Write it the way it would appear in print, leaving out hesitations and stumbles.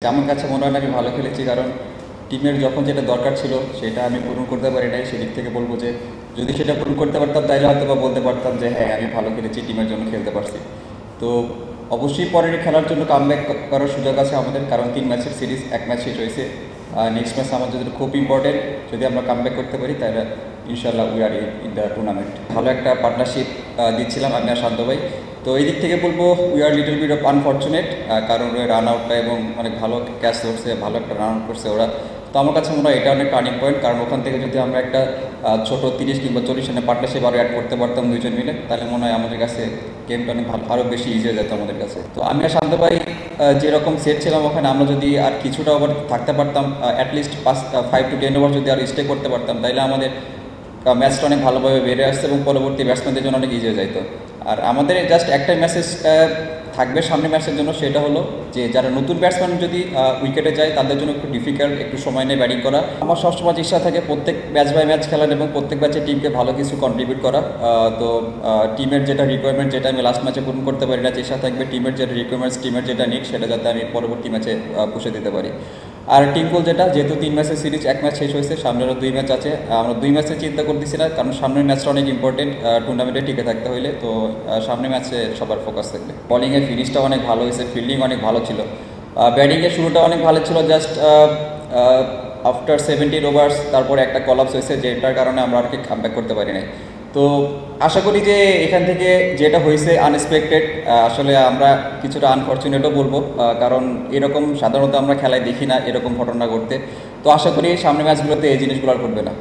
আমার কাছে মনে হয় না আমি ভালো খেলেছি, কারণ টিমের যখন যেটা দরকার ছিল সেটা আমি পূরণ করতে পারি নাই। সেদিক থেকে বলবো যে যদি সেটা পূরণ করতে পারতাম তাহলে হয়তো বা বলতে পারতাম যে হ্যাঁ আমি ভালো খেলেছি, টিমের জন্য খেলতে পারছি। তো অবশ্যই পরের খেলার জন্য কামব্যাক করার সুযোগ আছে আমাদের, কারণ 3 ম্যাচের সিরিজ, 1 ম্যাচ শেষ হয়েছে। নেক্সট ম্যাচ আমাদের জন্য খুব ইম্পর্টেন্ট। যদি আমরা কামব্যাক করতে পারি তাহলে ইনশাল্লাহ we are in the tournament. ভালো একটা পার্টনারশিপ দিচ্ছিলাম আমি আর শান্ত ভাই। তো এই দিক থেকে বলবো we are little bit of unfortunate, কারণ ওই রান আউটটা এবং অনেক ভালো ক্যাচ ধরছে, ভালো একটা রান আউট করছে ওরা। তো আমার কাছে মনে হয় এটা অনেক টার্নিং পয়েন্ট, কারণ ওখান থেকে যদি আমরা একটা ছোট 30 কিংবা 40 রানের পার্টনারশিপ আরও অ্যাড করতে পারতাম দুইজন মিলে, তাহলে মনে হয় আমাদের কাছে গেমটা অনেক ভালো, আরও বেশি ইজি হয়ে যেত আমাদের কাছে। তো আমি আর শান্ত ভাই যেরকম সেট ছিলাম ওখানে, আমরা যদি আর কিছুটা ওভার থাকতে পারতাম, অ্যাটলিস্ট 5 to 10 ওভার যদি আর স্টে করতে পারতাম, তাহলে আমাদের ম্যাচটা অনেক ভালোভাবে বেড়ে আসছে এবং পরবর্তী ব্যাটসম্যানদের জন্য অনেক ইজি হয়ে যাইতো। আর আমাদের জাস্ট একটাই মেসেজ থাকবে সামনে ম্যাচের জন্য, সেটা হলো যে যারা নতুন ব্যাটসম্যান যদি উইকেটে যায় তাদের জন্য একটু ডিফিকাল্ট, একটু সময় নিয়ে ব্যাটিং করা। আমার সবসময় ইচ্ছা থাকে প্রত্যেক ম্যাচ বাই ম্যাচ খেলার এবং প্রত্যেক ম্যাচে টিমকে ভালো কিছু কন্ট্রিবিউট করা। তো টিমের যেটা রিকোয়ারমেন্ট, যেটা আমি লাস্ট ম্যাচে পূরণ করতে পারি না, চেষ্টা থাকবে টিমের যেটা রিকোয়ারমেন্টস, টিমের যেটা নিড, সেটা যাতে আমি পরবর্তী ম্যাচে পুষে দিতে পারি। আর টিম গোল যেটা, যেহেতু 3 ম্যাচের সিরিজ, 1 ম্যাচ শেষ হয়েছে, সামনে আরও 2 ম্যাচ আছে। আমরা 2 ম্যাচে চিন্তা করতেছি না, কারণ সামনের ম্যাচটা অনেক ইম্পর্টেন্ট টুর্নামেন্টে টিকে থাকতে হইলে। তো সামনের ম্যাচে সবার ফোকাস থাকবে। বলিংয়ের ফিনিশটা অনেক ভালো হয়েছে, ফিল্ডিং অনেক ভালো ছিল, ব্যাটিংয়ের শুরুটা অনেক ভালো ছিল। জাস্ট আফটার 17 ওভার্স তারপরে একটা কলাপস হয়েছে, যেটার কারণে আমরা আর কি কামব্যাক করতে পারি নাই। তো আশা করি যে এখান থেকে যেটা হয়েছে আনএক্সপেক্টেড, আসলে আমরা কিছুটা আনফর্চুনেটও বলবো, কারণ এরকম সাধারণত আমরা খেলায় দেখি না এরকম ঘটনা ঘটতে। তো আশা করি সামনের ম্যাচগুলোতে এই জিনিসগুলো আর ঘটবে না।